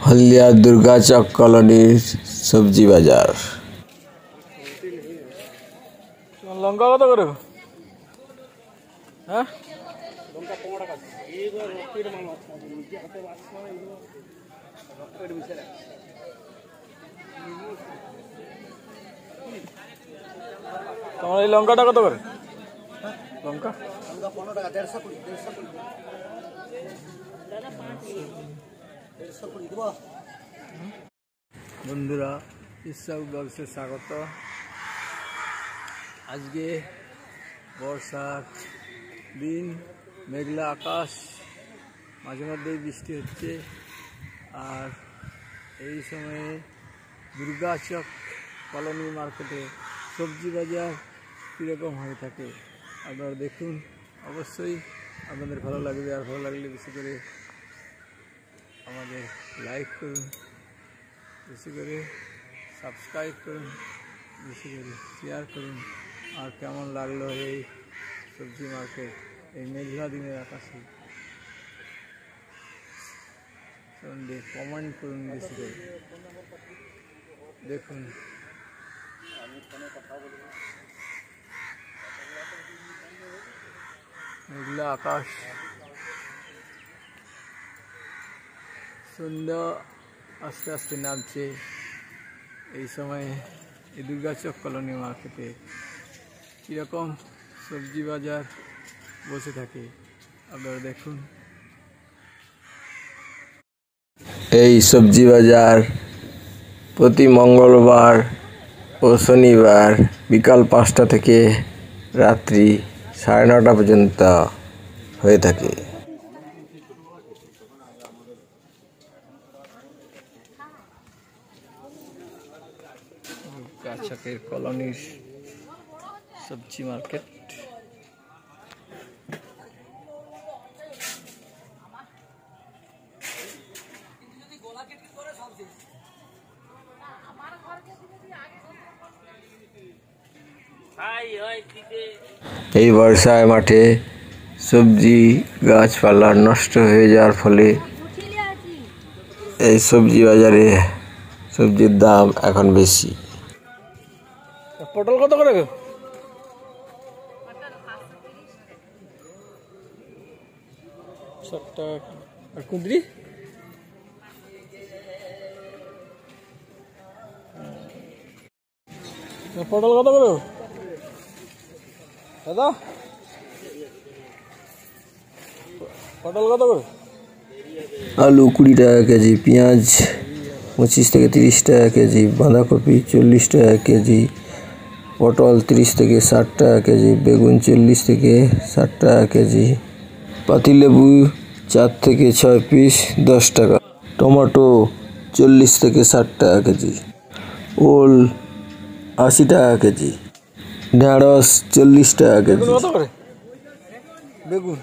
হলদিয়া দুর্গাচক কলোনির সবজি বাজার। লঙ্কা কত করে? হ্যাঁ তোমার এই লঙ্কাটা কত করে? লঙ্কা বন্ধুরা ইসাক ব্লগসে স্বাগত। আজকে বর্ষার দিন, মেঘলা আকাশ, মাঝে মধ্যেই বৃষ্টি হচ্ছে। আর এই সময়ে দুর্গাচক কলোনি মার্কেটে সবজি বাজার কীরকম হয়ে থাকে আপনারা দেখুন। অবশ্যই আপনাদের ভালো লাগবে, আর ভালো লাগলে বেশি করে আমাদের লাইক করুন, বেশি করে সাবস্ক্রাইব করুন, বেশি করে শেয়ার করুন। আর কেমন লাগলো এই সবজি মার্কেট এই মেঘলা দিনের আকাশে সন্ধ্যে কমেন্ট করুন, বেশি করে দেখুন। মেঘলা আকাশ, সন্ধ্যা আস্তে আস্তে নামছে। এই সময় এই দুর্গাচক কলোনি মার্কেটে কীরকম সবজি বাজার বসে থাকে আপনারা দেখুন। এই সবজি বাজার প্রতি মঙ্গলবার ও শনিবার বিকাল 5টা থেকে রাত্রি 9:30 পর্যন্ত হয়ে থাকে। দুর্গাচকের কলোনির সবজি মার্কেট। এই বর্ষায় মাঠে সবজি গাছপালা নষ্ট হয়ে যাওয়ার ফলে এই সবজি বাজারে সবজির দাম এখন বেশি। পটল কত করে? আর কুঁদরি পটল কত করে দাদা? পটল কত করে? আলু 20 টাকা কেজি, পেঁয়াজ 25 থেকে 30 টাকা কেজি, বাঁধাকপি 40 টাকা কেজি, পটল 30 থেকে 60 টাকা কেজি, বেগুন 40 থেকে 60 টাকা কেজি, পাতিলেবু 4 থেকে 6 পিস 10 টাকা, টমেটো 40 থেকে 60 টাকা কেজি, ওল 80 টাকা কেজি, ঢেঁড়স 40 টাকা কেজি। কত করে বেগুন?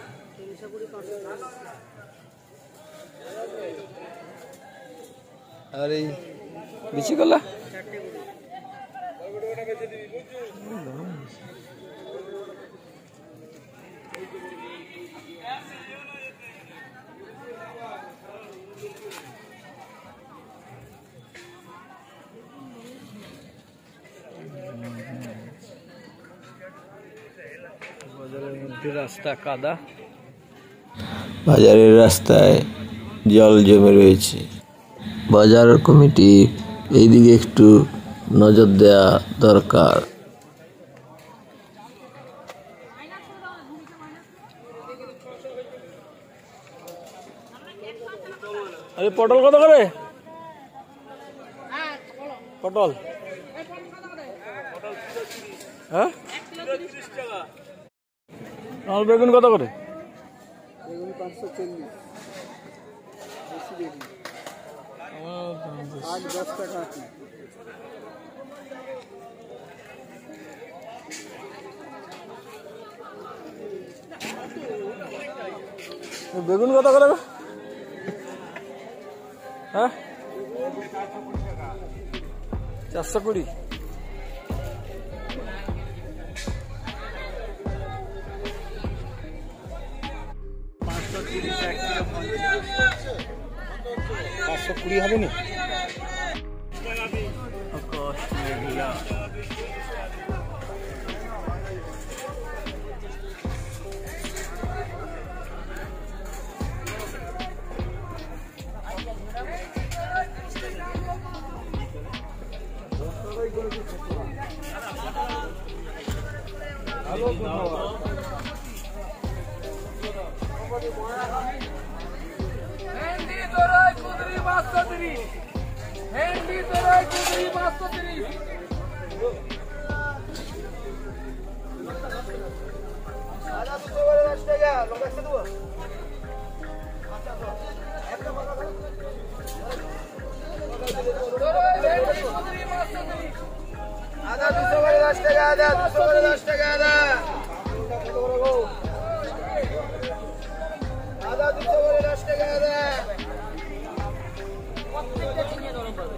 আর এই বেশি কলা বাজারের মধ্যে রাস্তা কাদা, বাজারের রাস্তায় জল জমে রয়েছে। বাজার কমিটি এইদিকে একটু নজর দেওয়া দরকার। আরে পটল কত করে? পটল হ্যাঁ, আর বেগুন কত করে? বেগুন 540। আজ 10 টাকা। বেগুন কত করে? হ্যাঁ 420। 120 হবে নি? আকাশ মেঘলা। ভেন্ডি তোরাই কুদরি 530, ভেন্ডি তোরাই কুদরি 530। আদা 210 টাকা, লঙ্কা 100 দেবো। তোরাই ভেন্ডি কুদরি 530। আদা 210 টাকা, আদা 210 টাকা, আদা। আদা 210 টাকা, আদা। প্রত্যেকটা চিনিয়ে ধরো বল।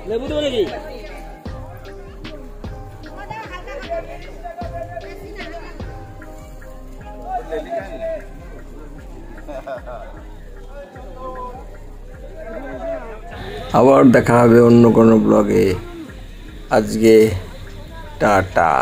লেবু দেবো নাকি? আবার দেখা হবে অন্য কোনো ব্লগে। আজকে টাটা।